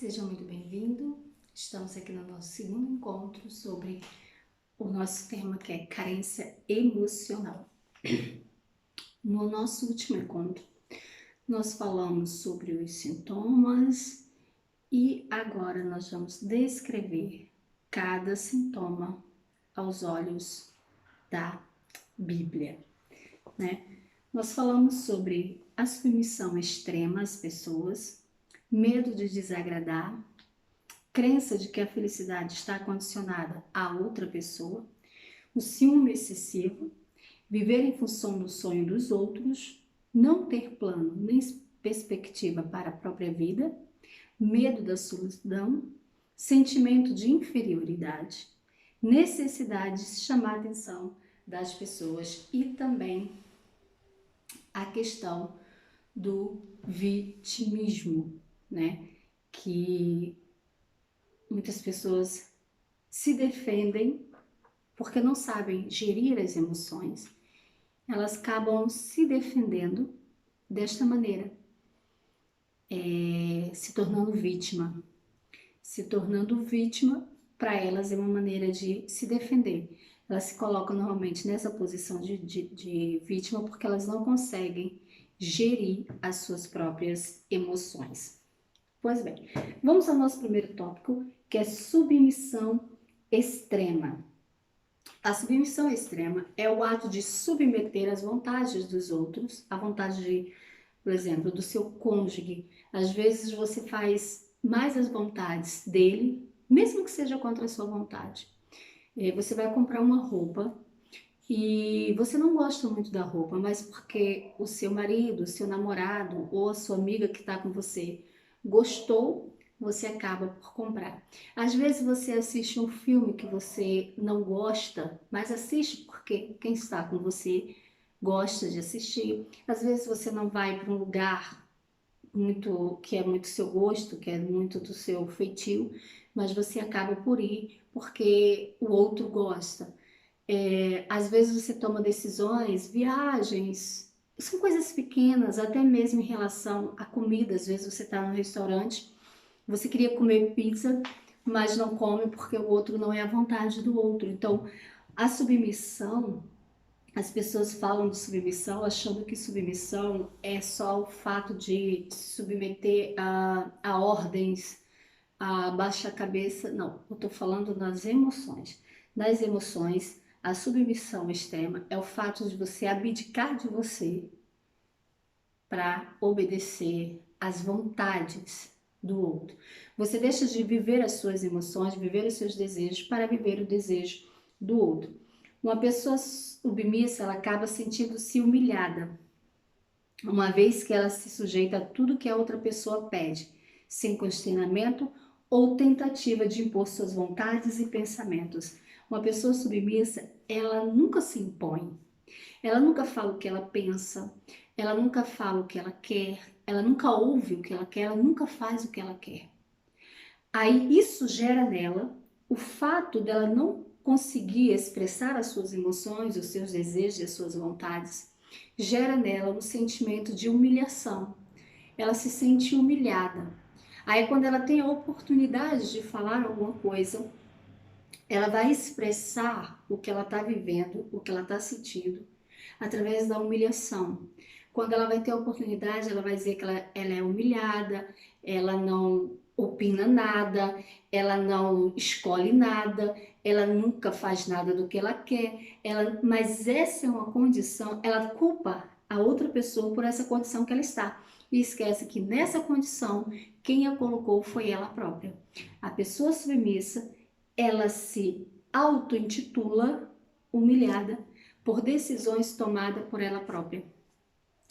Seja muito bem-vindo. Estamos aqui no nosso segundo encontro sobre o nosso tema que é carência emocional. No nosso último encontro, nós falamos sobre os sintomas e agora nós vamos descrever cada sintoma aos olhos da Bíblia, né? Nós falamos sobre a submissão extrema às pessoas, medo de desagradar, crença de que a felicidade está condicionada a outra pessoa, o ciúme excessivo, viver em função do sonho dos outros, não ter plano nem perspectiva para a própria vida, medo da solidão, sentimento de inferioridade, necessidade de chamar a atenção das pessoas e também a questão do vitimismo, né? Que muitas pessoas se defendem porque não sabem gerir as emoções. Elas acabam se defendendo desta maneira, se tornando vítima. Se tornando vítima, para elas é uma maneira de se defender. Elas se colocam normalmente nessa posição de vítima porque elas não conseguem gerir as suas próprias emoções. Pois bem, vamos ao nosso primeiro tópico, que é submissão extrema. A submissão extrema é o ato de submeter as vontades dos outros, a vontade de, por exemplo, do seu cônjuge. Às vezes você faz mais as vontades dele, mesmo que seja contra a sua vontade. Você vai comprar uma roupa e você não gosta muito da roupa, mas porque o seu marido, o seu namorado ou a sua amiga que está com você gostou, você acaba por comprar. Às vezes você assiste um filme que você não gosta, mas assiste porque quem está com você gosta de assistir. Às vezes você não vai para um lugar muito que é muito seu gosto, que é muito do seu feitio, mas você acaba por ir porque o outro gosta. Às vezes você toma decisões, viagens, são coisas pequenas, até mesmo em relação à comida. Às vezes você está no restaurante, você queria comer pizza, mas não come porque o outro não é a vontade do outro. Então, a submissão, as pessoas falam de submissão achando que submissão é só o fato de se submeter a ordens, a baixar a cabeça. Não, eu estou falando nas emoções. Nas emoções, a submissão extrema é o fato de você abdicar de você para obedecer às vontades do outro. Você deixa de viver as suas emoções, de viver os seus desejos para viver o desejo do outro. Uma pessoa submissa, ela acaba sentindo-se humilhada, uma vez que ela se sujeita a tudo que a outra pessoa pede, sem questionamento ou tentativa de impor suas vontades e pensamentos. Uma pessoa submissa, ela nunca se impõe, ela nunca fala o que ela pensa, ela nunca fala o que ela quer, ela nunca ouve o que ela quer, ela nunca faz o que ela quer. Aí isso gera nela o fato dela não conseguir expressar as suas emoções, os seus desejos e as suas vontades, gera nela um sentimento de humilhação. Ela se sente humilhada. Aí quando ela tem a oportunidade de falar alguma coisa, ela vai expressar o que ela está vivendo, o que ela está sentindo, através da humilhação. Quando ela vai ter a oportunidade, ela vai dizer que ela é humilhada, ela não opina nada, ela não escolhe nada, ela nunca faz nada do que ela quer, mas essa é uma condição, ela culpa a outra pessoa por essa condição que ela está. E esquece que nessa condição, quem a colocou foi ela própria. A pessoa submissa, ela se auto-intitula humilhada por decisões tomadas por ela própria.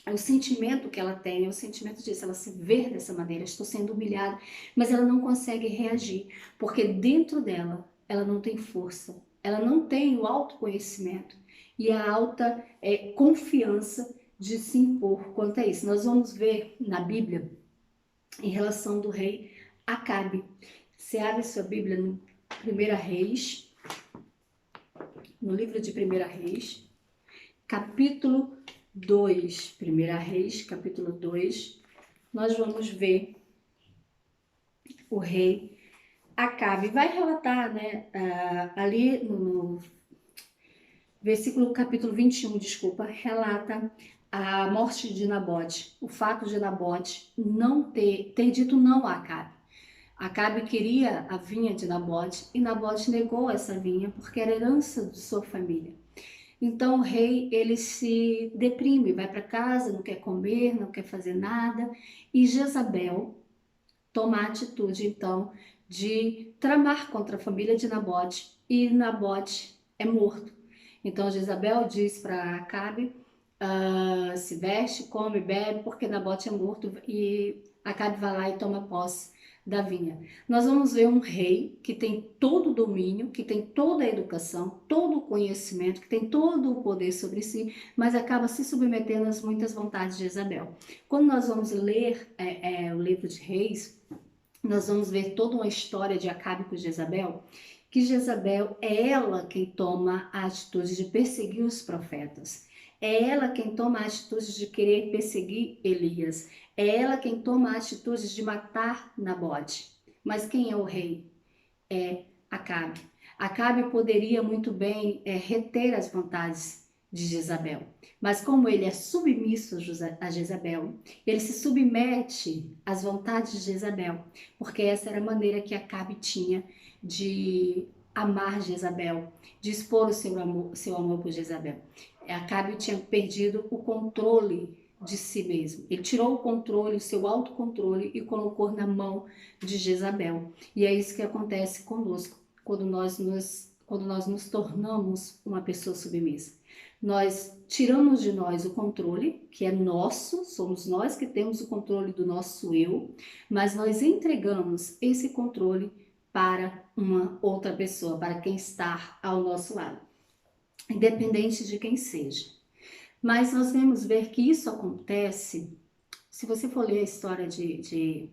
O sentimento que ela tem é o sentimento disso, ela se vê dessa maneira, estou sendo humilhada, mas ela não consegue reagir, porque dentro dela, ela não tem força, ela não tem o autoconhecimento e a alta confiança de se impor quanto a isso. Nós vamos ver na Bíblia, em relação do rei Acabe. Você abre sua Bíblia no 1 Reis, no livro de 1 Reis, capítulo 2, 1 Reis, capítulo 2, nós vamos ver o rei Acabe. Vai relatar, né, ali no versículo capítulo 21, desculpa, relata a morte de Nabote, o fato de Nabote não ter dito não a Acabe. Acabe queria a vinha de Nabote e Nabote negou essa vinha porque era herança de sua família. Então o rei, ele se deprime, vai para casa, não quer comer, não quer fazer nada, e Jezabel toma a atitude então de tramar contra a família de Nabote, e Nabote é morto. Então Jezabel diz para Acabe, se veste, come, bebe, porque Nabote é morto, e Acabe vai lá e toma posse da vinha. Nós vamos ver um rei que tem todo o domínio, que tem toda a educação, todo o conhecimento, que tem todo o poder sobre si, mas acaba se submetendo às muitas vontades de Jezabel. Quando nós vamos ler o livro de Reis, nós vamos ver toda uma história de Acabe com Jezabel, que Jezabel é ela quem toma a atitude de perseguir os profetas. É ela quem toma a atitude de querer perseguir Elias. É ela quem toma a atitude de matar Nabote. Mas quem é o rei? É Acabe. Acabe poderia muito bem reter as vontades de Jezabel. Mas como ele é submisso a Jezabel, ele se submete às vontades de Jezabel, porque essa era a maneira que Acabe tinha de amar Jezabel, de expor o seu amor por Jezabel. Acabe tinha perdido o controle de si mesmo. Ele tirou o controle, o seu autocontrole, e colocou na mão de Jezabel. E é isso que acontece conosco quando nós nos tornamos uma pessoa submissa. Nós tiramos de nós o controle, que é nosso, somos nós que temos o controle do nosso eu, mas nós entregamos esse controle para uma outra pessoa, para quem está ao nosso lado, independente de quem seja. Mas nós vamos ver que isso acontece, se você for ler a história de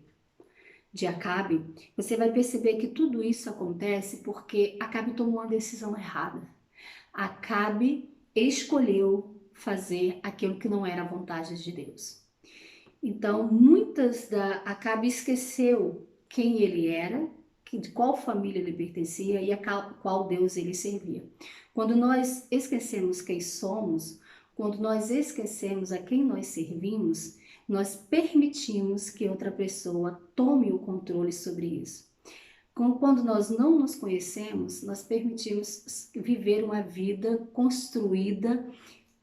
Acabe, você vai perceber que tudo isso acontece porque Acabe tomou uma decisão errada. Acabe escolheu fazer aquilo que não era a vontade de Deus. Então, Acabe esqueceu quem ele era, de qual família ele pertencia e a qual Deus ele servia. Quando nós esquecemos quem somos, quando nós esquecemos a quem nós servimos, nós permitimos que outra pessoa tome o controle sobre isso. Quando nós não nos conhecemos, nós permitimos viver uma vida construída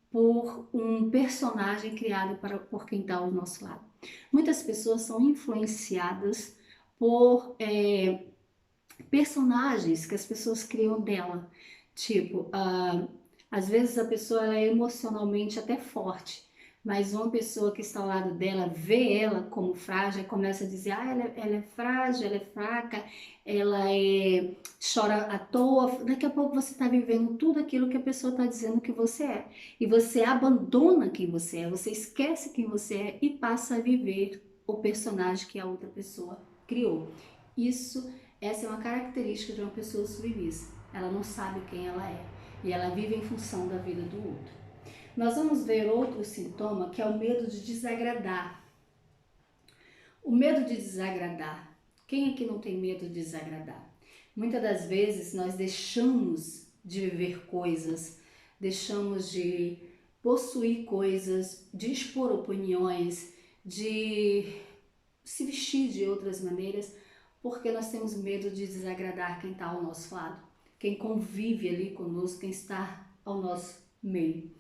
por um personagem criado por quem está ao nosso lado. Muitas pessoas são influenciadas por personagens que as pessoas criam dela. Tipo, às vezes a pessoa ela é emocionalmente até forte, mas uma pessoa que está ao lado dela vê ela como frágil e começa a dizer, ela é frágil, ela é fraca, chora à toa. Daqui a pouco você está vivendo tudo aquilo que a pessoa está dizendo que você é. E você abandona quem você é, você esquece quem você é e passa a viver o personagem que a outra pessoa criou. Essa é uma característica de uma pessoa submissa. Ela não sabe quem ela é e ela vive em função da vida do outro. Nós vamos ver outro sintoma, que é o medo de desagradar. O medo de desagradar. Quem aqui não tem medo de desagradar? Muitas das vezes nós deixamos de viver coisas, deixamos de possuir coisas, de expor opiniões, de se vestir de outras maneiras, porque nós temos medo de desagradar quem está ao nosso lado, quem convive ali conosco, quem está ao nosso meio.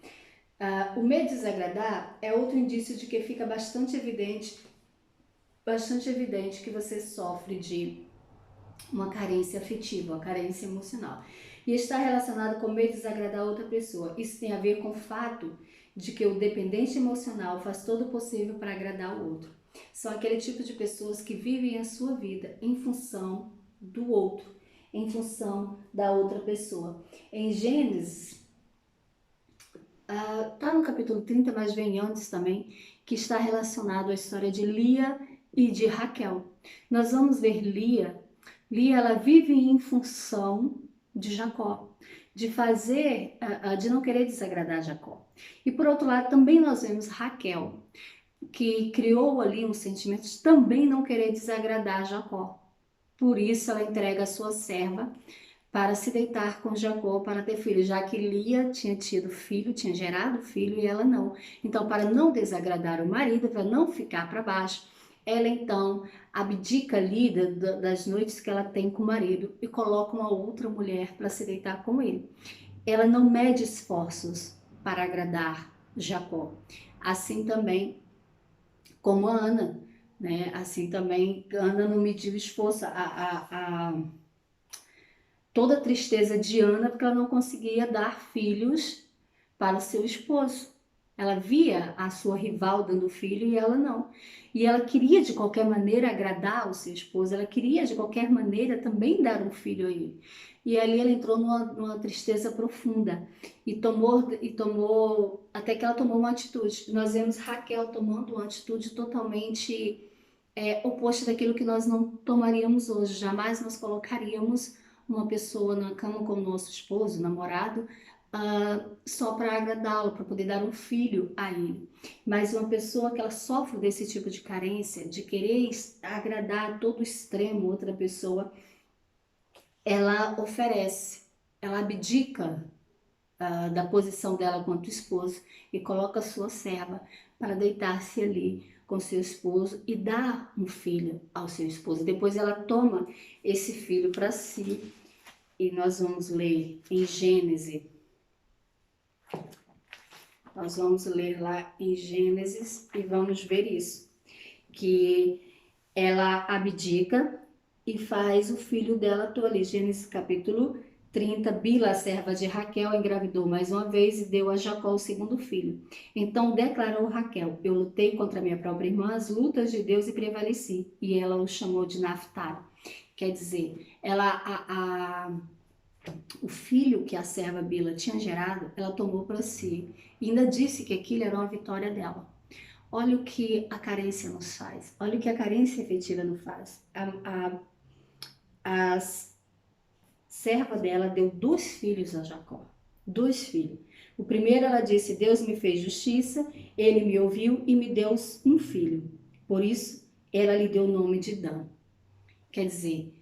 O medo de desagradar é outro indício de que fica bastante evidente que você sofre de uma carência afetiva, uma carência emocional. E está relacionado com o medo de desagradar outra pessoa. Isso tem a ver com o fato de que o dependente emocional faz todo o possível para agradar o outro. São aquele tipo de pessoas que vivem a sua vida em função do outro, em função da outra pessoa. Em Gênesis, tá no capítulo 30, mas vem antes também, que está relacionado à história de Lia e de Raquel. Nós vamos ver Lia, ela vive em função de Jacó, de não querer desagradar Jacó. E por outro lado, também nós vemos Raquel, que criou ali um sentimento de também não querer desagradar Jacó. Por isso ela entrega a sua serva para se deitar com Jacó para ter filho, já que Lia tinha tido filho, tinha gerado filho e ela não. Então, para não desagradar o marido, para não ficar para baixo, ela então abdica ali das noites que ela tem com o marido e coloca uma outra mulher para se deitar com ele. Ela não mede esforços para agradar Jacó. Assim também como a Ana, né? Assim também Ana não mediu esforço. Toda a tristeza de Ana porque ela não conseguia dar filhos para o seu esposo. Ela via a sua rival dando filho e ela não. E ela queria de qualquer maneira agradar o seu esposo, ela queria de qualquer maneira também dar um filho a ele. E ali ela entrou numa tristeza profunda até que ela tomou uma atitude. Nós vemos Raquel tomando uma atitude totalmente oposto daquilo que nós não tomaríamos hoje. Jamais nós colocaríamos uma pessoa na cama com o nosso esposo, namorado, só para agradá-lo, para poder dar um filho a ele. Mas uma pessoa que ela sofre desse tipo de carência, de querer agradar a todo extremo outra pessoa, ela oferece, ela abdica da posição dela quanto esposo e coloca a sua serva para deitar-se ali com seu esposo e dar um filho ao seu esposo. Depois ela toma esse filho para si e nós vamos ler em Gênesis. Nós vamos ler lá em Gênesis e vamos ver isso, que ela abdica e faz o filho dela tole. Gênesis capítulo 30, Bila, a serva de Raquel, engravidou mais uma vez e deu a Jacó o segundo filho. Então declarou Raquel: eu lutei contra minha própria irmã as lutas de Deus e prevaleci. E ela o chamou de Naftali. Quer dizer, o filho que a serva Bila tinha gerado, ela tomou para si. E ainda disse que aquilo era uma vitória dela. Olha o que a carência nos faz. Olha o que a carência efetiva nos faz. A serva dela deu 2 filhos a Jacó. 2 filhos. O primeiro ela disse: Deus me fez justiça, ele me ouviu e me deu um filho. Por isso, ela lhe deu o nome de Dan. Quer dizer,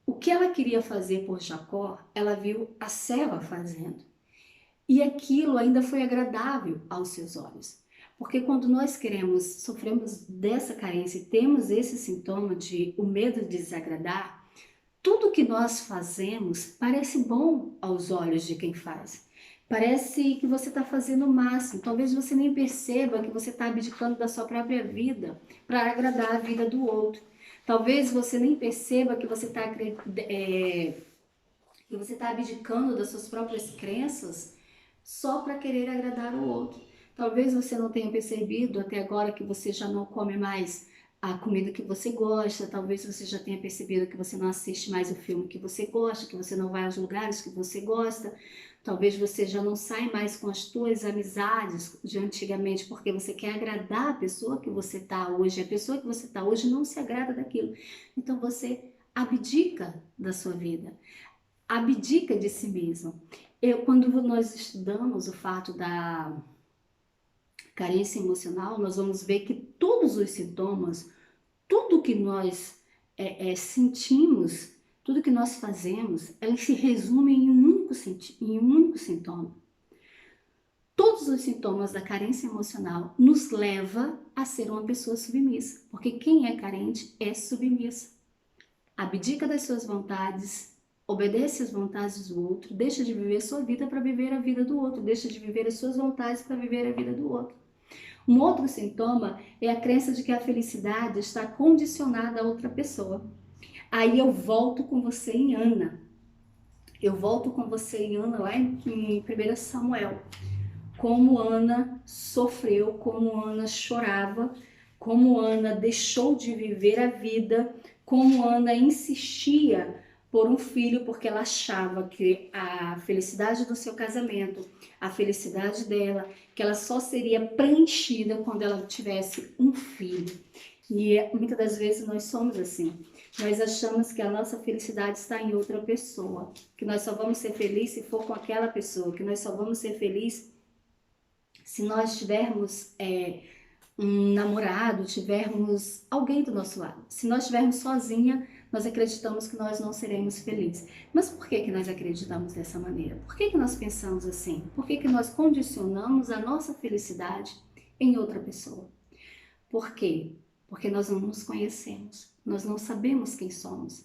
o que ela queria fazer por Jacó, ela viu a serva fazendo. E aquilo ainda foi agradável aos seus olhos. Porque quando nós sofremos dessa carência e temos esse sintoma de o medo de desagradar, tudo que nós fazemos parece bom aos olhos de quem faz. Parece que você está fazendo o máximo. Talvez você nem perceba que você está abdicando da sua própria vida para agradar a vida do outro. Talvez você nem perceba que você está abdicando das suas próprias crenças só para querer agradar o outro. Talvez você não tenha percebido até agora que você já não come mais a comida que você gosta, talvez você já tenha percebido que você não assiste mais o filme que você gosta, que você não vai aos lugares que você gosta, talvez você já não sai mais com as suas amizades de antigamente porque você quer agradar a pessoa que você está hoje, a pessoa que você está hoje não se agrada daquilo, então você abdica da sua vida, abdica de si mesmo. Quando nós estudamos o fato da carência emocional, nós vamos ver que todos os sintomas, tudo que nós sentimos, tudo que nós fazemos, elas se resumem em um único sintoma. Todos os sintomas da carência emocional nos leva a ser uma pessoa submissa, porque quem é carente é submissa. Abdica das suas vontades, obedece às vontades do outro, deixa de viver a sua vida para viver a vida do outro, deixa de viver as suas vontades para viver a vida do outro. Um outro sintoma é a crença de que a felicidade está condicionada a outra pessoa. Aí eu volto com você em Ana. Lá em 1 Samuel. Como Ana sofreu, como Ana chorava, como Ana deixou de viver a vida, como Ana insistia por um filho porque ela achava que a felicidade do seu casamento, a felicidade dela, que ela só seria preenchida quando ela tivesse um filho. E muitas das vezes nós somos assim. Nós achamos que a nossa felicidade está em outra pessoa, que nós só vamos ser felizes se for com aquela pessoa, que nós só vamos ser felizes se nós tivermos um namorado, tivermos alguém do nosso lado. Se nós estivermos sozinha, nós acreditamos que nós não seremos felizes. Mas por que que nós acreditamos dessa maneira? Por que que nós pensamos assim? Por que que nós condicionamos a nossa felicidade em outra pessoa? Por quê? Porque nós não nos conhecemos. Nós não sabemos quem somos.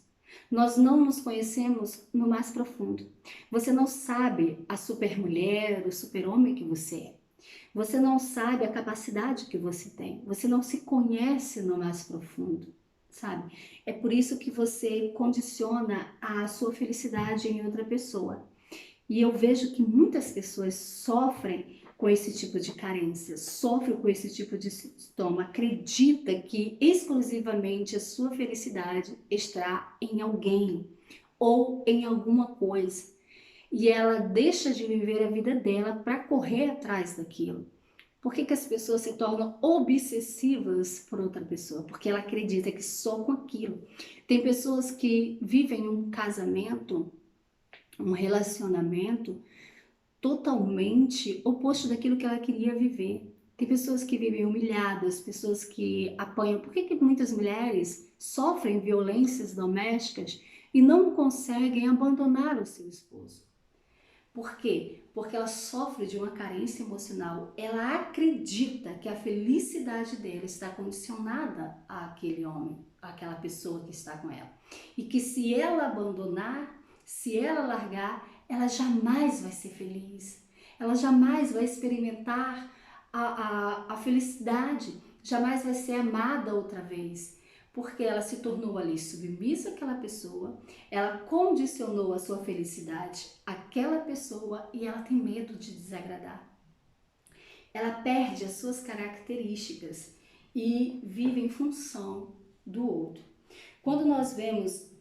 Nós não nos conhecemos no mais profundo. Você não sabe a supermulher, o super-homem que você é. Você não sabe a capacidade que você tem. Você não se conhece no mais profundo, sabe? É por isso que você condiciona a sua felicidade em outra pessoa. E eu vejo que muitas pessoas sofrem com esse tipo de carência, sofrem com esse tipo de sintoma, acredita que exclusivamente a sua felicidade está em alguém ou em alguma coisa. E ela deixa de viver a vida dela para correr atrás daquilo. Por que que as pessoas se tornam obsessivas por outra pessoa? Porque ela acredita que só com aquilo. Tem pessoas que vivem um casamento, um relacionamento totalmente oposto daquilo que ela queria viver. Tem pessoas que vivem humilhadas, pessoas que apanham. Por que que muitas mulheres sofrem violências domésticas e não conseguem abandonar o seu esposo? Por quê? Porque ela sofre de uma carência emocional. Ela acredita que a felicidade dela está condicionada àquele homem, àquela pessoa que está com ela. E que se ela abandonar, se ela largar, ela jamais vai ser feliz. Ela jamais vai experimentar a felicidade, jamais vai ser amada outra vez. Porque ela se tornou ali submissa àquela pessoa, ela condicionou a sua felicidade àquela pessoa e ela tem medo de desagradar. Ela perde as suas características e vive em função do outro. Quando nós vemos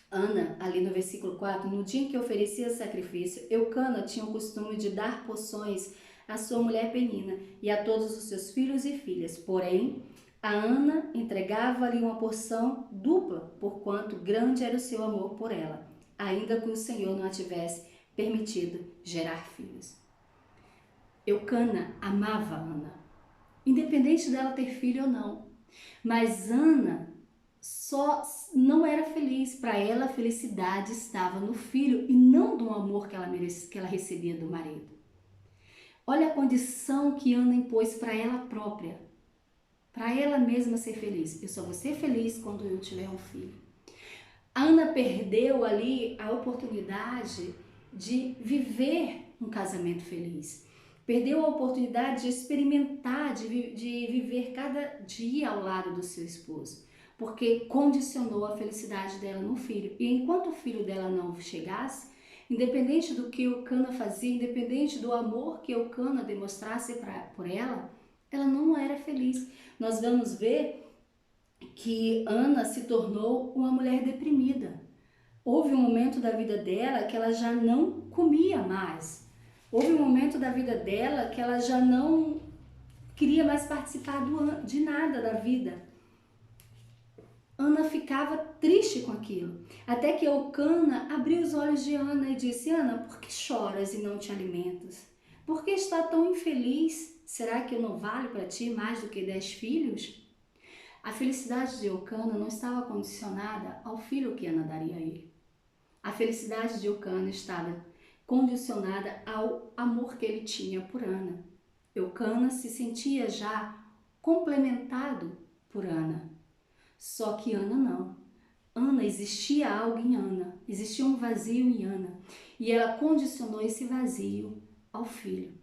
Ana, ali no versículo 4, no dia em que oferecia sacrifício, Eucana tinha o costume de dar poções à sua mulher Penina e a todos os seus filhos e filhas. Porém, a Ana entregava-lhe uma porção dupla, porquanto grande era o seu amor por ela, ainda que o Senhor não a tivesse permitido gerar filhos. Eucana amava Ana, independente dela ter filho ou não. Mas Ana só não era feliz. Para ela, a felicidade estava no filho e não no amor que ela recebia do marido. Olha a condição que Ana impôs para ela própria, para ela mesma ser feliz. Eu só vou ser feliz quando eu tiver um filho. Ana perdeu ali a oportunidade de viver um casamento feliz. Perdeu a oportunidade de experimentar, de viver cada dia ao lado do seu esposo, porque condicionou a felicidade dela no filho. E enquanto o filho dela não chegasse, independente do que Eucana fazia, independente do amor que Eucana demonstrasse por ela, ela não era feliz. Nós vamos ver que Ana se tornou uma mulher deprimida. Houve um momento da vida dela que ela já não comia mais. Houve um momento da vida dela que ela já não queria mais participar de nada da vida. Ana ficava triste com aquilo. Até que Eucana abriu os olhos de Ana e disse: Ana, por que choras e não te alimentas? Por que está tão infeliz? Será que eu não valho para ti mais do que 10 filhos? A felicidade de Eucana não estava condicionada ao filho que Ana daria a ele. A felicidade de Eucana estava condicionada ao amor que ele tinha por Ana. Eucana se sentia já complementado por Ana. Só que Ana não. Ana, existia algo em Ana, existia um vazio em Ana. E ela condicionou esse vazio ao filho.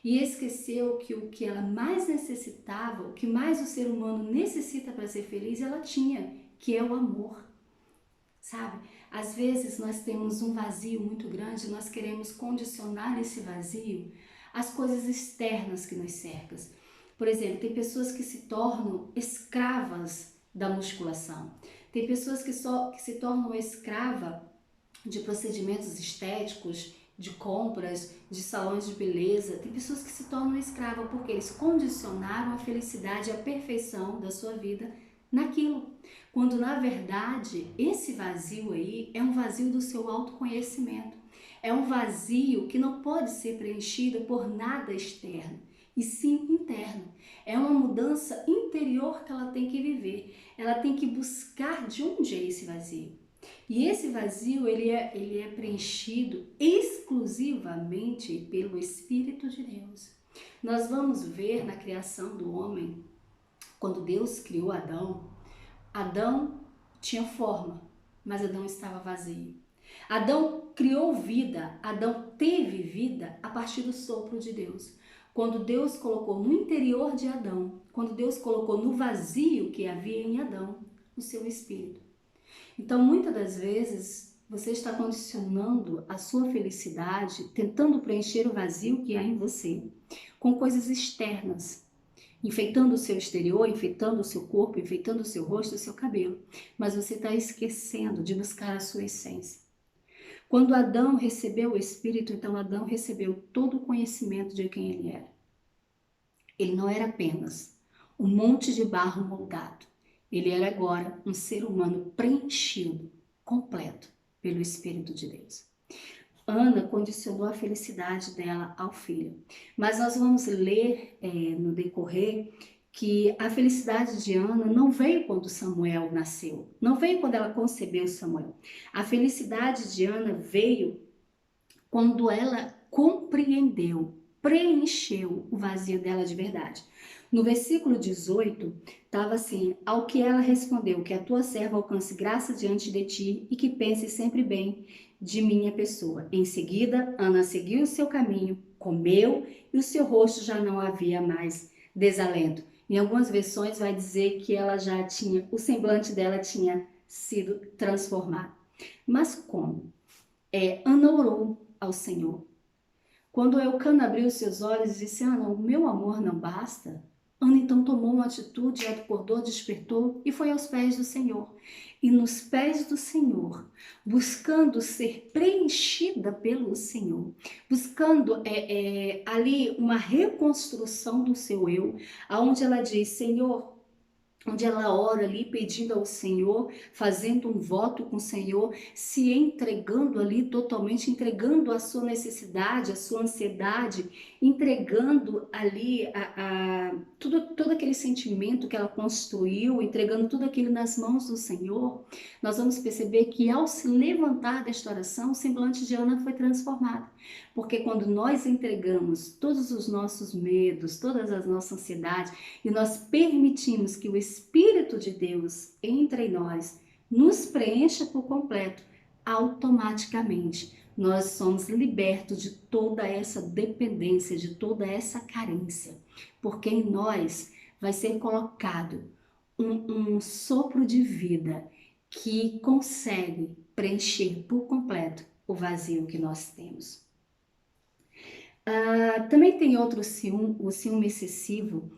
E esqueceu que o que ela mais necessitava, o que mais o ser humano necessita para ser feliz, ela tinha, que é o amor. Sabe? Às vezes nós temos um vazio muito grande, nós queremos condicionar esse vazio às coisas externas que nos cercam. Por exemplo, tem pessoas que se tornam escravas da musculação. Tem pessoas que se tornam escrava de procedimentos estéticos, de compras, de salões de beleza. Tem pessoas que se tornam escravas porque eles condicionaram a felicidade e a perfeição da sua vida naquilo. Quando na verdade esse vazio aí é um vazio do seu autoconhecimento. É um vazio que não pode ser preenchido por nada externo, e sim interno. É uma mudança interior que ela tem que viver. Ela tem que buscar de onde é esse vazio. E esse vazio, ele é preenchido exclusivamente pelo Espírito de Deus. Nós vamos ver na criação do homem, quando Deus criou Adão, Adão tinha forma, mas Adão estava vazio. Adão criou vida, Adão teve vida a partir do sopro de Deus. Quando Deus colocou no interior de Adão, quando Deus colocou no vazio que havia em Adão, o seu espírito. Então, muitas das vezes, você está condicionando a sua felicidade, tentando preencher o vazio que há em você, com coisas externas, enfeitando o seu exterior, enfeitando o seu corpo, enfeitando o seu rosto, o seu cabelo. Mas você está esquecendo de buscar a sua essência. Quando Adão recebeu o Espírito, então Adão recebeu todo o conhecimento de quem ele era. Ele não era apenas um monte de barro moldado. Ele era agora um ser humano preenchido, completo, pelo Espírito de Deus. Ana condicionou a felicidade dela ao filho. Mas nós vamos ler no decorrer que a felicidade de Ana não veio quando Samuel nasceu, não veio quando ela concebeu Samuel. A felicidade de Ana veio quando ela compreendeu, preencheu o vazio dela de verdade. No versículo 18, estava assim: ao que ela respondeu, que a tua serva alcance graça diante de ti e que pense sempre bem de minha pessoa. Em seguida, Ana seguiu o seu caminho, comeu e o seu rosto já não havia mais desalento. Em algumas versões vai dizer que ela já tinha, o semblante dela tinha sido transformado. Mas como? Ana orou ao Senhor. Quando Eucana abriu seus olhos e disse: Ana, o meu amor não basta? Ana então tomou uma atitude, acordou, despertou e foi aos pés do Senhor. E nos pés do Senhor, buscando ser preenchida pelo Senhor, buscando ali uma reconstrução do seu eu, aonde ela diz: Senhor, onde ela ora ali pedindo ao Senhor, fazendo um voto com o Senhor, se entregando ali totalmente, entregando a sua necessidade, a sua ansiedade, entregando ali todo aquele sentimento que ela construiu, entregando tudo aquilo nas mãos do Senhor. Nós vamos perceber que ao se levantar desta oração, o semblante de Ana foi transformado. Porque quando nós entregamos todos os nossos medos, todas as nossas ansiedades, e nós permitimos que o Espírito de Deus entre em nós, nos preencha por completo, automaticamente nós somos libertos de toda essa dependência, de toda essa carência, porque em nós vai ser colocado um sopro de vida que consegue preencher por completo o vazio que nós temos. Também tem outro ciúme, o ciúme excessivo,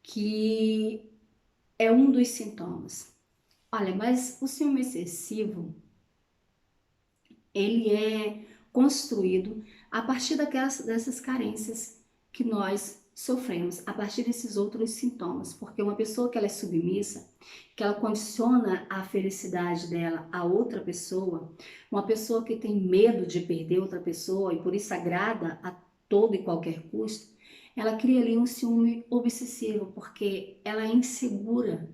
que é um dos sintomas. Olha, mas o ciúme excessivo, ele é construído a partir dessas carências que nós sofremos, a partir desses outros sintomas, porque uma pessoa que ela é submissa, que ela condiciona a felicidade dela a outra pessoa, uma pessoa que tem medo de perder outra pessoa e por isso agrada a todo e qualquer custo, ela cria ali um ciúme obsessivo, porque ela é insegura,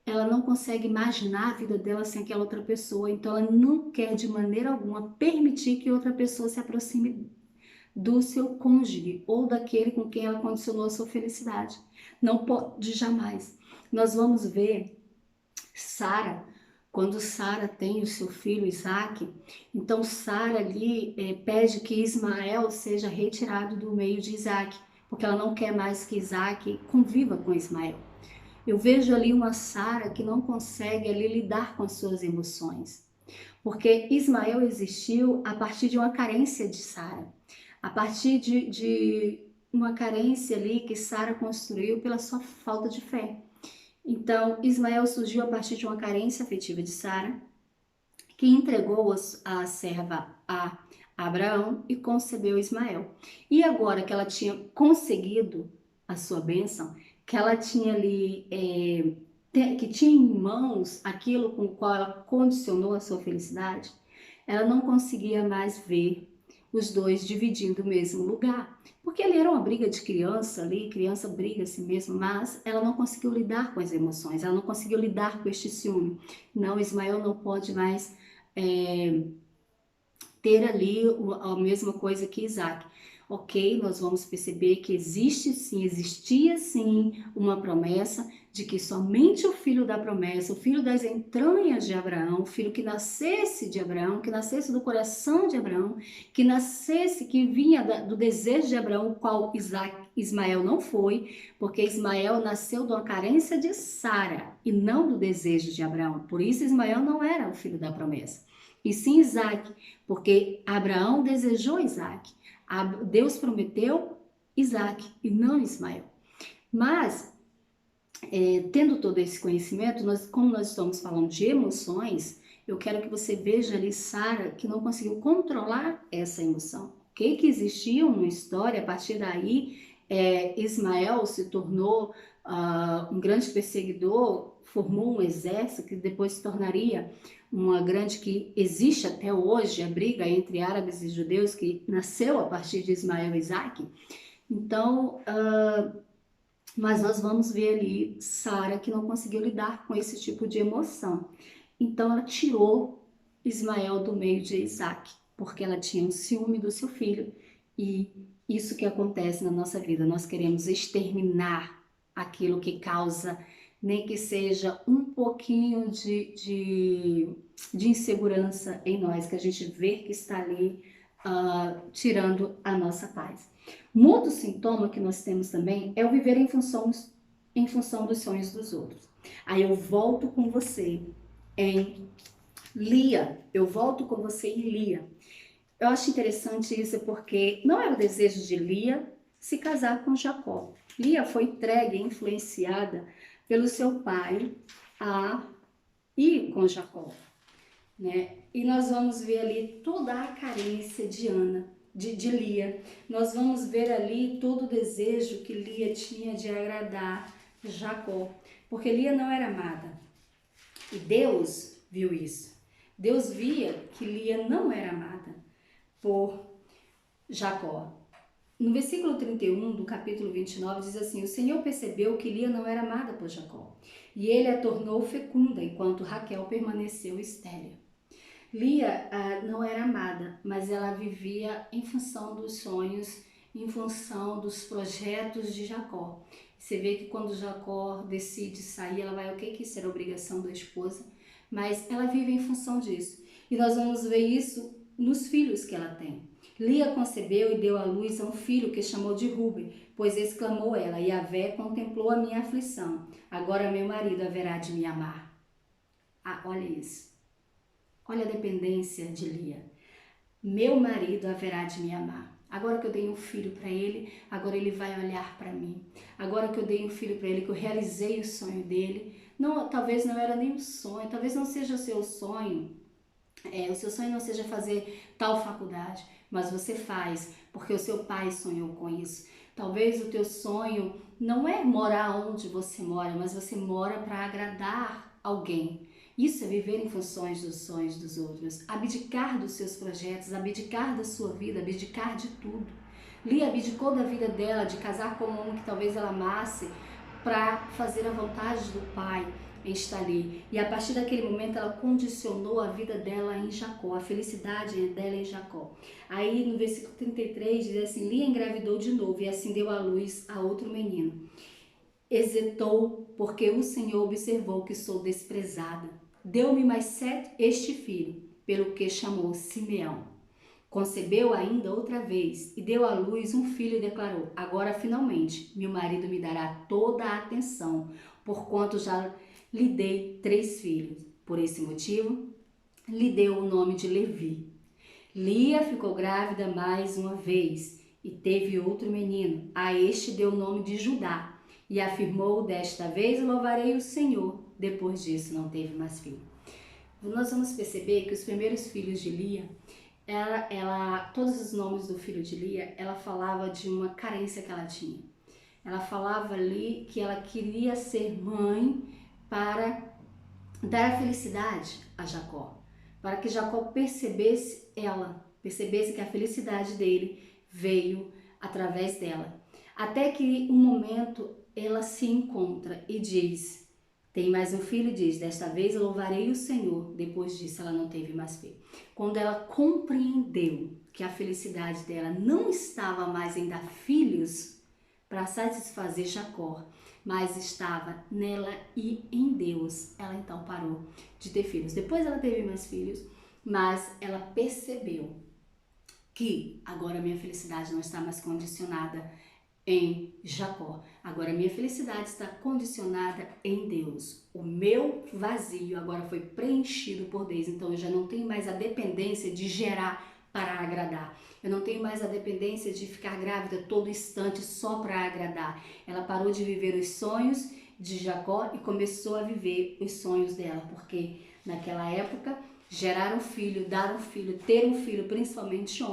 ela não consegue imaginar a vida dela sem aquela outra pessoa, então ela não quer de maneira alguma permitir que outra pessoa se aproxime do seu cônjuge ou daquele com quem ela condicionou a sua felicidade. Não pode jamais. Nós vamos ver Sara, quando Sara tem o seu filho Isaac, então Sara ali pede que Ismael seja retirado do meio de Isaac, porque ela não quer mais que Isaac conviva com Ismael. Eu vejo ali uma Sara que não consegue ali lidar com as suas emoções, porque Ismael existiu a partir de uma carência de Sara, a partir de uma carência ali que Sara construiu pela sua falta de fé. Então, Ismael surgiu a partir de uma carência afetiva de Sara, que entregou a serva a Abraão e concebeu Ismael. E agora que ela tinha conseguido a sua bênção, que ela tinha ali, que tinha em mãos aquilo com o qual ela condicionou a sua felicidade, ela não conseguia mais ver os dois dividindo o mesmo lugar. Porque ali era uma briga de criança, ali, criança briga assim mesmo, mas ela não conseguiu lidar com as emoções, ela não conseguiu lidar com este ciúme. Não, Ismael não pode mais ter ali a mesma coisa que Isaac. Ok, nós vamos perceber que existe sim, existia sim uma promessa de que somente o filho da promessa, o filho das entranhas de Abraão, o filho que nascesse de Abraão, que nascesse do coração de Abraão, que nascesse, que vinha do desejo de Abraão, o qual Ismael não foi, porque Ismael nasceu de uma carência de Sara e não do desejo de Abraão. Por isso Ismael não era o filho da promessa. E sim Isaac, porque Abraão desejou Isaac. Deus prometeu Isaac e não Ismael. Mas, tendo todo esse conhecimento, como nós estamos falando de emoções, eu quero que você veja ali Sara que não conseguiu controlar essa emoção. Ok? Que existia uma história, a partir daí, Ismael se tornou um grande perseguidor, formou um exército que depois se tornaria uma grande, que existe até hoje, a briga entre árabes e judeus, que nasceu a partir de Ismael e Isaac. Então, mas nós vamos ver ali Sara que não conseguiu lidar com esse tipo de emoção. Então ela tirou Ismael do meio de Isaac, porque ela tinha um ciúme do seu filho. E isso que acontece na nossa vida, nós queremos exterminar aquilo que causa, nem que seja um pouquinho de insegurança em nós, que a gente vê que está ali tirando a nossa paz. Um outro sintoma que nós temos também é o viver em função dos sonhos dos outros. Aí eu volto com você em Lia, eu volto com você em Lia. Eu acho interessante isso porque não era o desejo de Lia se casar com Jacó. Lia foi entregue e influenciada pelo seu pai a ir com Jacó, né? E nós vamos ver ali toda a carência de Lia. Nós vamos ver ali todo o desejo que Lia tinha de agradar Jacó, porque Lia não era amada. E Deus viu isso. Deus via que Lia não era amada por Jacó. No versículo 31 do capítulo 29 diz assim: o Senhor percebeu que Lia não era amada por Jacó, e ele a tornou fecunda, enquanto Raquel permaneceu estéril. Lia não era amada, mas ela vivia em função dos sonhos, em função dos projetos de Jacó. Você vê que quando Jacó decide sair, ela vai, ok, que isso era obrigação da esposa, mas ela vive em função disso. E nós vamos ver isso nos filhos que ela tem. Lia concebeu e deu à luz a um filho que chamou de Ruben, pois exclamou ela: Yahvé contemplou a minha aflição, agora meu marido haverá de me amar. Olha isso. Olha a dependência de Lia. Meu marido haverá de me amar. Agora que eu dei um filho para ele, agora ele vai olhar para mim. Agora que eu dei um filho para ele, que eu realizei o sonho dele. Não, talvez não era nem um sonho, talvez não seja o seu sonho. O seu sonho não seja fazer tal faculdade, mas você faz porque o seu pai sonhou com isso. Talvez o teu sonho não é morar onde você mora, mas você mora para agradar alguém. Isso é viver em funções dos sonhos dos outros, abdicar dos seus projetos, abdicar da sua vida, abdicar de tudo. Lia abdicou da vida dela, de casar com um homem que talvez ela amasse, para fazer a vontade do pai em estar ali. E a partir daquele momento ela condicionou a vida dela em Jacó, a felicidade dela em Jacó. Aí no versículo 33 diz assim: Lia engravidou de novo e assim deu à luz a outro menino. Hesitou, porque o Senhor observou que sou desprezada. Deu-me mais este filho, pelo que chamou Simeão. Concebeu ainda outra vez e deu à luz um filho e declarou: agora finalmente meu marido me dará toda a atenção, porquanto já lhe dei 3 filhos. Por esse motivo, lhe deu o nome de Levi. Lia ficou grávida mais uma vez e teve outro menino. A este deu o nome de Judá. E afirmou: desta vez louvarei o Senhor. Depois disso não teve mais filho. Nós vamos perceber que os primeiros filhos de Lia, todos os nomes do filho de Lia, ela falava de uma carência que ela tinha. Ela falava ali que ela queria ser mãe para dar a felicidade a Jacó, para que Jacó percebesse ela, percebesse que a felicidade dele veio através dela. Até que um momento ela se encontra e diz, tem mais um filho e diz, desta vez eu louvarei o Senhor. Depois disso ela não teve mais filho. Quando ela compreendeu que a felicidade dela não estava mais em dar filhos para satisfazer Jacó, mas estava nela e em Deus, ela então parou de ter filhos. Depois ela teve mais filhos, mas ela percebeu que agora a minha felicidade não está mais condicionada em Jacó. Agora a minha felicidade está condicionada em Deus. O meu vazio agora foi preenchido por Deus. Então eu já não tenho mais a dependência de gerar para agradar. Eu não tenho mais a dependência de ficar grávida todo instante só para agradar. Ela parou de viver os sonhos de Jacó e começou a viver os sonhos dela, porque naquela época gerar um filho, dar um filho, ter um filho, principalmente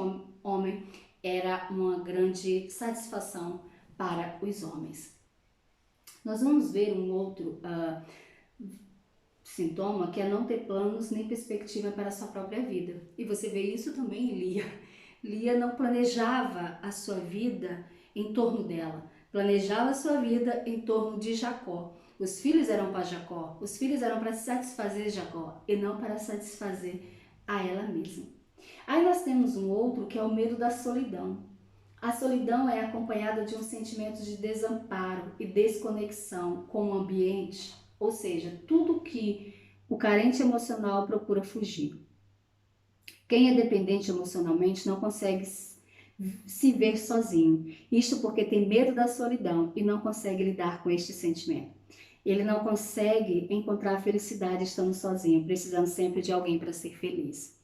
homem, era uma grande satisfação para os homens. Nós vamos ver um outro sintoma, que é não ter planos nem perspectiva para a sua própria vida. E você vê isso também em Lia. Lia não planejava a sua vida em torno dela, planejava a sua vida em torno de Jacó. Os filhos eram para Jacó, os filhos eram para satisfazer Jacó e não para satisfazer a ela mesma. Aí nós temos um outro que é o medo da solidão. A solidão é acompanhada de um sentimento de desamparo e desconexão com o ambiente, ou seja, tudo que o carente emocional procura fugir. Quem é dependente emocionalmente não consegue se ver sozinho, isto porque tem medo da solidão e não consegue lidar com este sentimento. Ele não consegue encontrar a felicidade estando sozinho, precisando sempre de alguém para ser feliz.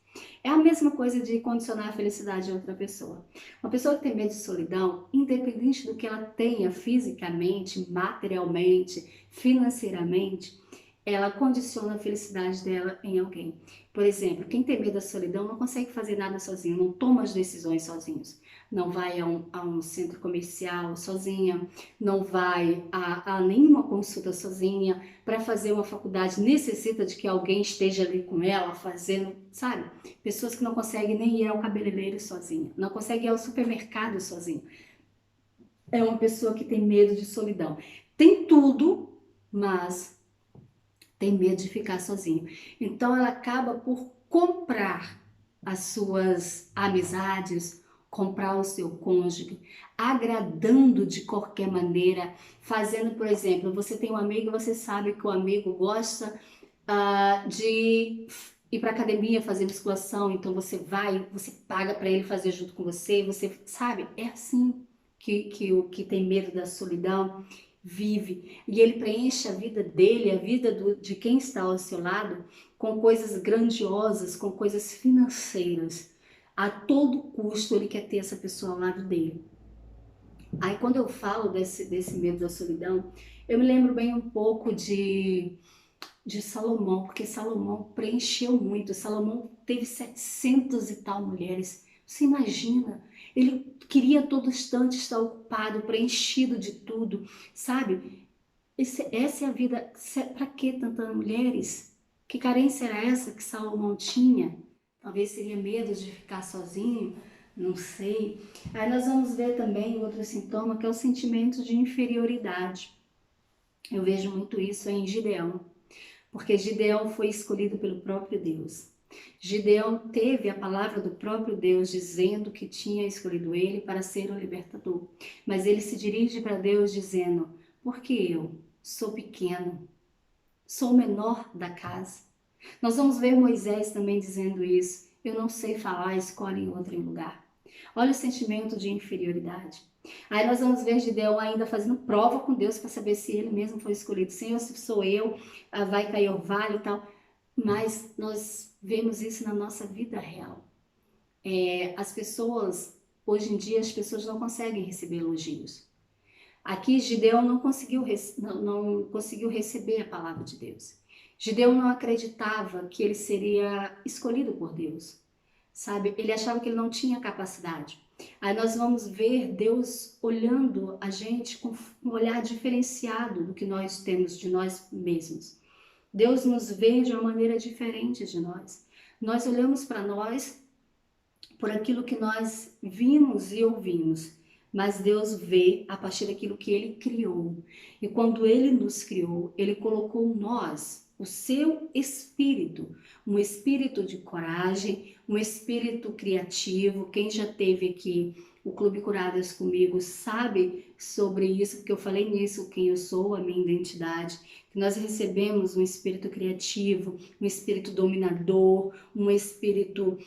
É a mesma coisa de condicionar a felicidade de outra pessoa. Uma pessoa que tem medo de solidão, independente do que ela tenha fisicamente, materialmente, financeiramente, ela condiciona a felicidade dela em alguém. Por exemplo, quem tem medo da solidão não consegue fazer nada sozinho, não toma as decisões sozinhos. Não vai a um centro comercial sozinha, não vai a nenhuma consulta sozinha. Para fazer uma faculdade necessita de que alguém esteja ali com ela fazendo, sabe? Pessoas que não conseguem nem ir ao cabeleireiro sozinha, não conseguem ir ao supermercado sozinha. É uma pessoa que tem medo de solidão. Tem tudo, mas tem medo de ficar sozinho. Então ela acaba por comprar as suas amizades, comprar o seu cônjuge, agradando de qualquer maneira, fazendo, por exemplo, você tem um amigo, você sabe que o amigo gosta de ir para academia fazer musculação, então você vai, você paga para ele fazer junto com você, você sabe, é assim que o que tem medo da solidão vive, e ele preenche a vida dele, a vida de quem está ao seu lado, com coisas grandiosas, com coisas financeiras. A todo custo ele quer ter essa pessoa ao lado dele. Aí quando eu falo desse medo da solidão, eu me lembro bem um pouco de Salomão, porque Salomão preencheu muito. Salomão teve 700 e tal mulheres. Você imagina? Ele queria a todo instante estar ocupado, preenchido de tudo, sabe? Essa é a vida. Para que tantas mulheres? Que carência era essa que Salomão tinha? Talvez seria medo de ficar sozinho, não sei. Aí nós vamos ver também outro sintoma, que é o sentimento de inferioridade. Eu vejo muito isso em Gideão, porque Gideão foi escolhido pelo próprio Deus. Gideão teve a palavra do próprio Deus dizendo que tinha escolhido ele para ser o libertador. Mas ele se dirige para Deus dizendo, porque eu sou pequeno, sou o menor da casa. Nós vamos ver Moisés também dizendo isso. Eu não sei falar, escolhe outro lugar. Olha o sentimento de inferioridade. Aí nós vamos ver Gideão ainda fazendo prova com Deus para saber se ele mesmo foi escolhido. Senhor, se sou eu, vai cair orvalho e tal. Mas nós vemos isso na nossa vida real. As pessoas, hoje em dia, as pessoas não conseguem receber elogios. Aqui Gideão não conseguiu receber a palavra de Deus. Gideão não acreditava que ele seria escolhido por Deus, sabe? Ele achava que ele não tinha capacidade. Aí nós vamos ver Deus olhando a gente com um olhar diferenciado do que nós temos de nós mesmos. Deus nos vê de uma maneira diferente de nós. Nós olhamos para nós por aquilo que nós vimos e ouvimos, mas Deus vê a partir daquilo que Ele criou. E quando Ele nos criou, Ele colocou em nós o seu espírito, um espírito de coragem, um espírito criativo. Quem já teve aqui o Clube Curadas comigo sabe sobre isso, porque eu falei nisso, quem eu sou, a minha identidade. Que nós recebemos um espírito criativo, um espírito dominador, um espírito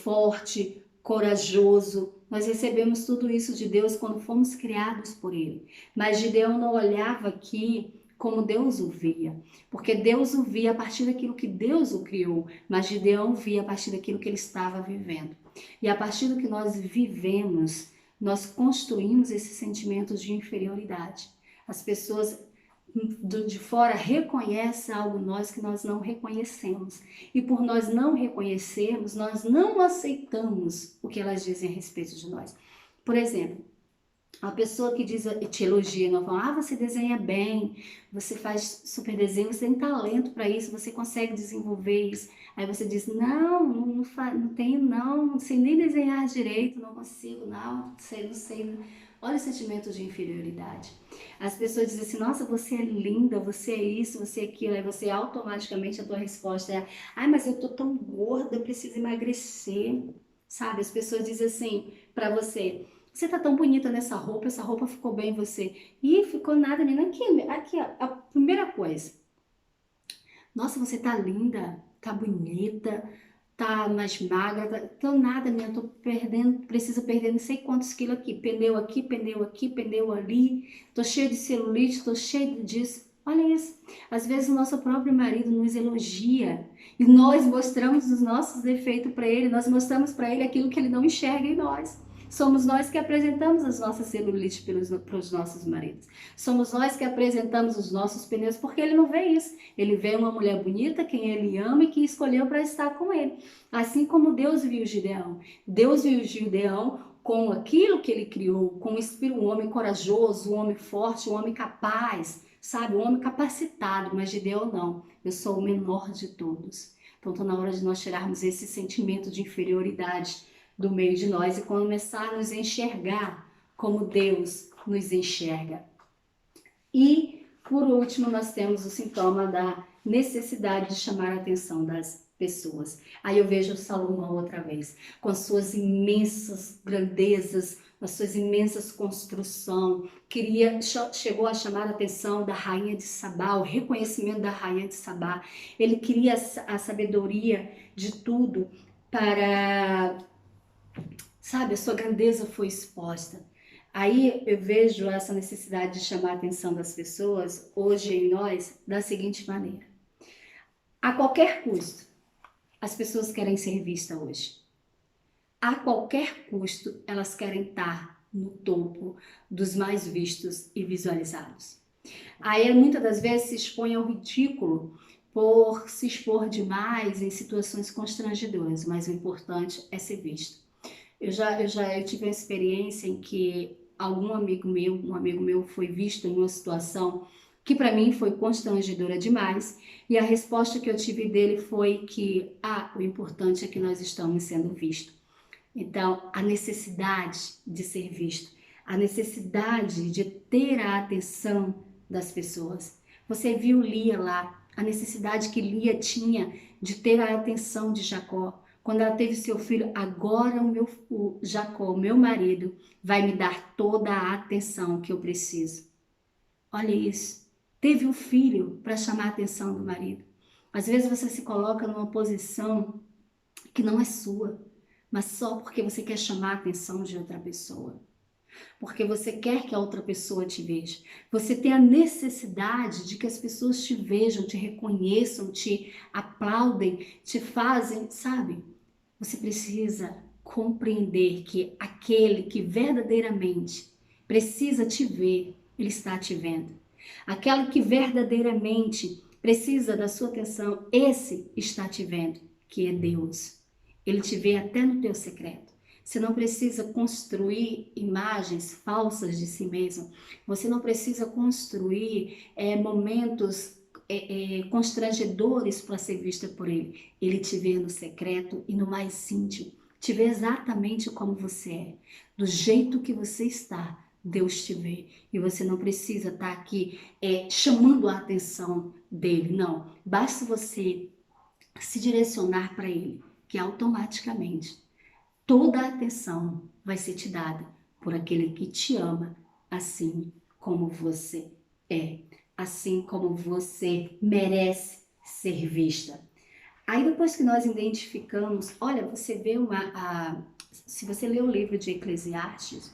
forte, corajoso. Nós recebemos tudo isso de Deus quando fomos criados por Ele. Mas Gideão não olhava aqui como Deus o via, porque Deus o via a partir daquilo que Deus o criou, mas Gideão via a partir daquilo que ele estava vivendo. E a partir do que nós vivemos, nós construímos esse sentimento de inferioridade. As pessoas de fora reconhecem algo em nós que nós não reconhecemos. E por nós não reconhecermos, nós não aceitamos o que elas dizem a respeito de nós. Por exemplo, a pessoa que diz, te elogia, não fala, você desenha bem, você faz super desenho, você tem talento para isso, você consegue desenvolver isso. Aí você diz, não tenho não sei nem desenhar direito, não consigo, não sei. Olha o sentimento de inferioridade. As pessoas dizem assim, nossa, você é linda, você é isso, você é aquilo. Aí você automaticamente, a tua resposta é, mas eu tô tão gorda, eu preciso emagrecer. Sabe, as pessoas dizem assim para você, você tá tão bonita nessa roupa, essa roupa ficou bem em você. E ficou nada, menina. Aqui, ó, a primeira coisa. Nossa, você tá linda, tá bonita, tá mais magra, tô nada, menina, tô perdendo, preciso perder não sei quantos quilos aqui, pneu ali, tô cheia de celulite, tô cheia disso. Olha isso, às vezes o nosso próprio marido nos elogia e nós mostramos os nossos defeitos para ele, nós mostramos para ele aquilo que ele não enxerga em nós. Somos nós que apresentamos as nossas celulites para os nossos maridos. Somos nós que apresentamos os nossos pneus, porque ele não vê isso. Ele vê uma mulher bonita, quem ele ama e que escolheu para estar com ele. Assim como Deus viu Gideão. Deus viu Gideão com aquilo que ele criou, com o espírito, um homem corajoso, um homem forte, um homem capaz, sabe? Um homem capacitado, mas Gideão não. Eu sou o menor de todos. Então está na hora de nós tirarmos esse sentimento de inferioridade do meio de nós e começar a nos enxergar como Deus nos enxerga. E, por último, nós temos o sintoma da necessidade de chamar a atenção das pessoas. Aí eu vejo Salomão outra vez, com as suas imensas grandezas, as suas imensas construções, chegou a chamar a atenção da rainha de Sabá, o reconhecimento da rainha de Sabá. Ele queria a sabedoria de tudo para... Sabe, a sua grandeza foi exposta. Aí eu vejo essa necessidade de chamar a atenção das pessoas, hoje em nós, da seguinte maneira. A qualquer custo, as pessoas querem ser vistas hoje. A qualquer custo, elas querem estar no topo dos mais vistos e visualizados. Aí muitas das vezes se expõe ao ridículo por se expor demais em situações constrangedoras, mas o importante é ser visto. Eu tive uma experiência em que um amigo meu foi visto em uma situação que para mim foi constrangedora demais, e a resposta que eu tive dele foi que o importante é que nós estamos sendo vistos. Então, a necessidade de ser visto, a necessidade de ter a atenção das pessoas. Você viu Lia lá, a necessidade que Lia tinha de ter a atenção de Jacó. Quando ela teve seu filho, agora o Jacó, meu marido, vai me dar toda a atenção que eu preciso. Olha isso. Teve um filho para chamar a atenção do marido. Às vezes você se coloca numa posição que não é sua, mas só porque você quer chamar a atenção de outra pessoa. Porque você quer que a outra pessoa te veja. Você tem a necessidade de que as pessoas te vejam, te reconheçam, te aplaudem, te fazem, sabe? Você precisa compreender que aquele que verdadeiramente precisa te ver, ele está te vendo. Aquele que verdadeiramente precisa da sua atenção, esse está te vendo, que é Deus. Ele te vê até no teu secreto. Você não precisa construir imagens falsas de si mesmo. Você não precisa construir momentos constrangedores para ser vista por ele. Ele te vê no secreto e no mais íntimo. te vê exatamente como você é, do jeito que você está. Deus te vê e você não precisa estar aqui chamando a atenção dele, não. Basta você se direcionar para ele, que automaticamente toda a atenção vai ser te dada por aquele que te ama, assim como você é, assim como você merece ser vista. Aí depois que nós identificamos, olha, você vê se você lê o livro de Eclesiastes,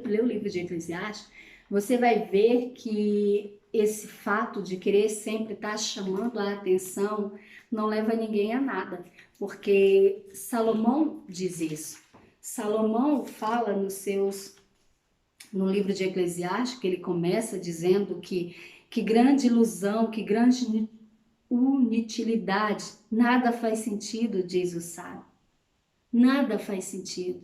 ler o livro de Eclesiastes, você vai ver que esse fato de querer sempre estar chamando a atenção não leva ninguém a nada, porque Salomão diz isso. Salomão fala no livro de Eclesiastes, que ele começa dizendo que grande ilusão, que grande inutilidade, nada faz sentido, diz o sábio. Nada faz sentido.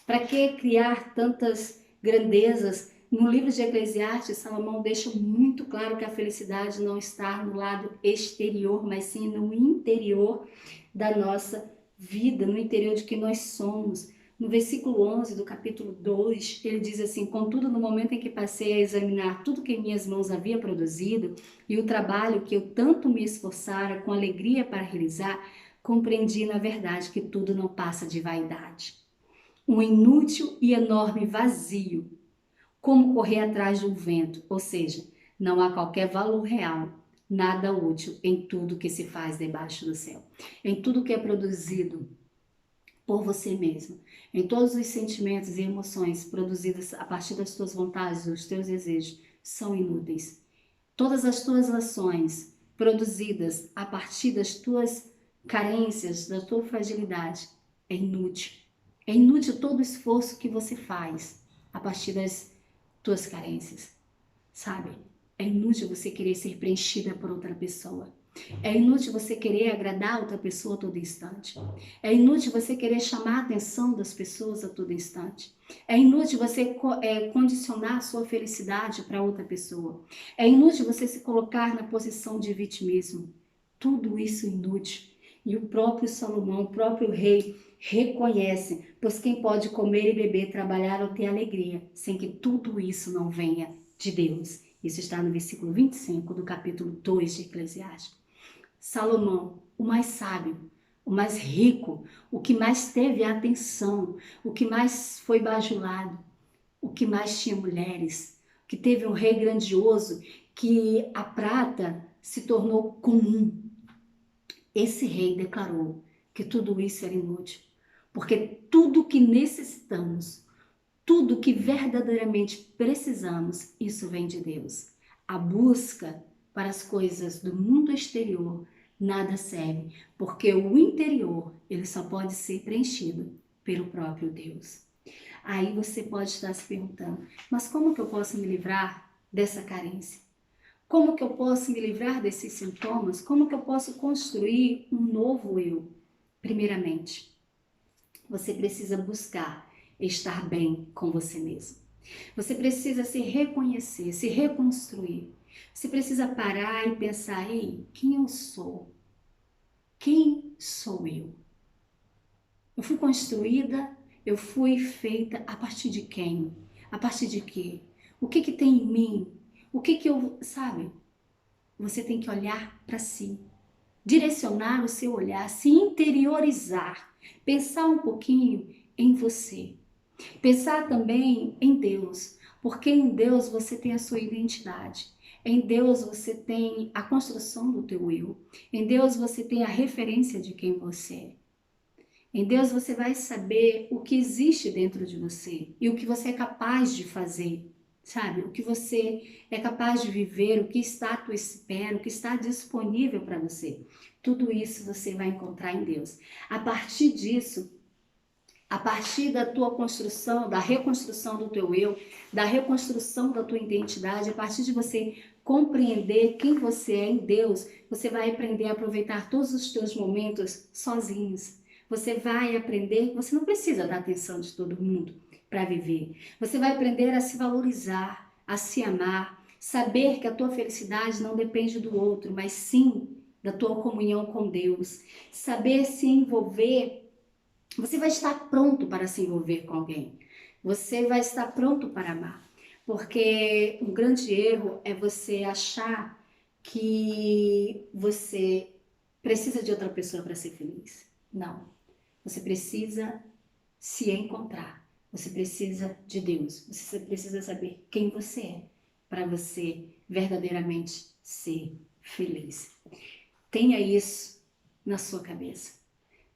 Para que criar tantas grandezas? No livro de Eclesiastes, Salomão deixa muito claro que a felicidade não está no lado exterior, mas sim no interior da nossa vida, no interior de que nós somos. No versículo 11 do capítulo 2, ele diz assim: contudo, no momento em que passei a examinar tudo que minhas mãos haviam produzido e o trabalho que eu tanto me esforçara com alegria para realizar, compreendi na verdade que tudo não passa de vaidade. Um inútil e enorme vazio, como correr atrás de um vento, ou seja, não há qualquer valor real, nada útil em tudo que se faz debaixo do céu, em tudo que é produzido por você mesmo, em todos os sentimentos e emoções produzidas a partir das tuas vontades, dos teus desejos, são inúteis. Todas as tuas ações produzidas a partir das tuas carências, da tua fragilidade, é inútil. É inútil todo o esforço que você faz a partir das tuas carências, sabe? É inútil você querer ser preenchida por outra pessoa. É inútil você querer agradar outra pessoa a todo instante. É inútil você querer chamar a atenção das pessoas a todo instante. É inútil você condicionar a sua felicidade para outra pessoa. É inútil você se colocar na posição de vitimismo. Tudo isso é inútil. E o próprio Salomão, o próprio rei, reconhece, pois quem pode comer e beber, trabalhar ou ter alegria, sem que tudo isso não venha de Deus. Isso está no versículo 25 do capítulo 2 de Eclesiastes. Salomão, o mais sábio, o mais rico, o que mais teve atenção, o que mais foi bajulado, o que mais tinha mulheres, que teve um rei grandioso, que a prata se tornou comum. Esse rei declarou que tudo isso era inútil, porque tudo que necessitamos, tudo que verdadeiramente precisamos, isso vem de Deus. A busca para as coisas do mundo exterior nada serve, porque o interior, ele só pode ser preenchido pelo próprio Deus. Aí você pode estar se perguntando, mas como que eu posso me livrar dessa carência? Como que eu posso me livrar desses sintomas? Como que eu posso construir um novo eu? Primeiramente, você precisa buscar estar bem com você mesmo. Você precisa se reconhecer, se reconstruir. Você precisa parar e pensar, ei, quem eu sou? Quem sou eu? Eu fui construída, eu fui feita a partir de quem? A partir de quê? O que que tem em mim? O que que eu, sabe? Você tem que olhar para si, direcionar o seu olhar, se interiorizar, pensar um pouquinho em você. Pensar também em Deus, porque em Deus você tem a sua identidade. Em Deus você tem a construção do teu eu. Em Deus você tem a referência de quem você é. Em Deus você vai saber o que existe dentro de você e o que você é capaz de fazer, sabe? O que você é capaz de viver, o que está à tua espera, o que está disponível para você. Tudo isso você vai encontrar em Deus. A partir disso, a partir da tua construção, da reconstrução do teu eu, da reconstrução da tua identidade, a partir de você compreender quem você é em Deus, você vai aprender a aproveitar todos os teus momentos sozinhos. Você vai aprender que você não precisa da atenção de todo mundo para viver. Você vai aprender a se valorizar, a se amar, saber que a tua felicidade não depende do outro, mas sim da tua comunhão com Deus. Saber se envolver Você vai estar pronto para se envolver com alguém. Você vai estar pronto para amar. Porque um grande erro é você achar que você precisa de outra pessoa para ser feliz. Não. Você precisa se encontrar. Você precisa de Deus. Você precisa saber quem você é para você verdadeiramente ser feliz. Tenha isso na sua cabeça.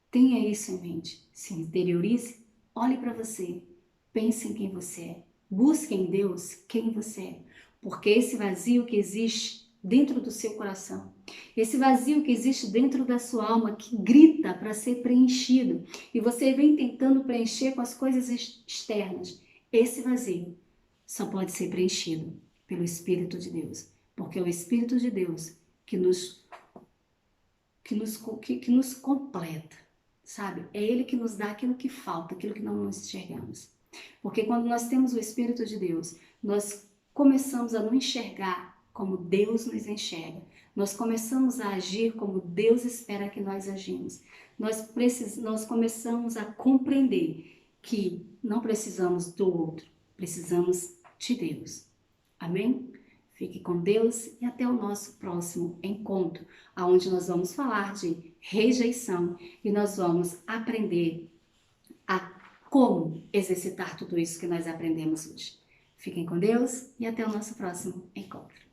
Tenha isso em mente. Se interiorize, olhe para você, pense em quem você é. Busque em Deus quem você é. Porque esse vazio que existe dentro do seu coração, esse vazio que existe dentro da sua alma, que grita para ser preenchido, e você vem tentando preencher com as coisas externas, esse vazio só pode ser preenchido pelo Espírito de Deus. Porque é o Espírito de Deus que nos completa, sabe? É Ele que nos dá aquilo que falta, aquilo que não nos enxergamos. Porque quando nós temos o Espírito de Deus, nós começamos a não enxergar como Deus nos enxerga. Nós começamos a agir como Deus espera que nós agimos. Nós começamos a compreender que não precisamos do outro, precisamos de Deus. Amém? Fique com Deus e até o nosso próximo encontro, onde nós vamos falar de rejeição e nós vamos aprender a como exercitar tudo isso que nós aprendemos hoje. Fiquem com Deus e até o nosso próximo encontro.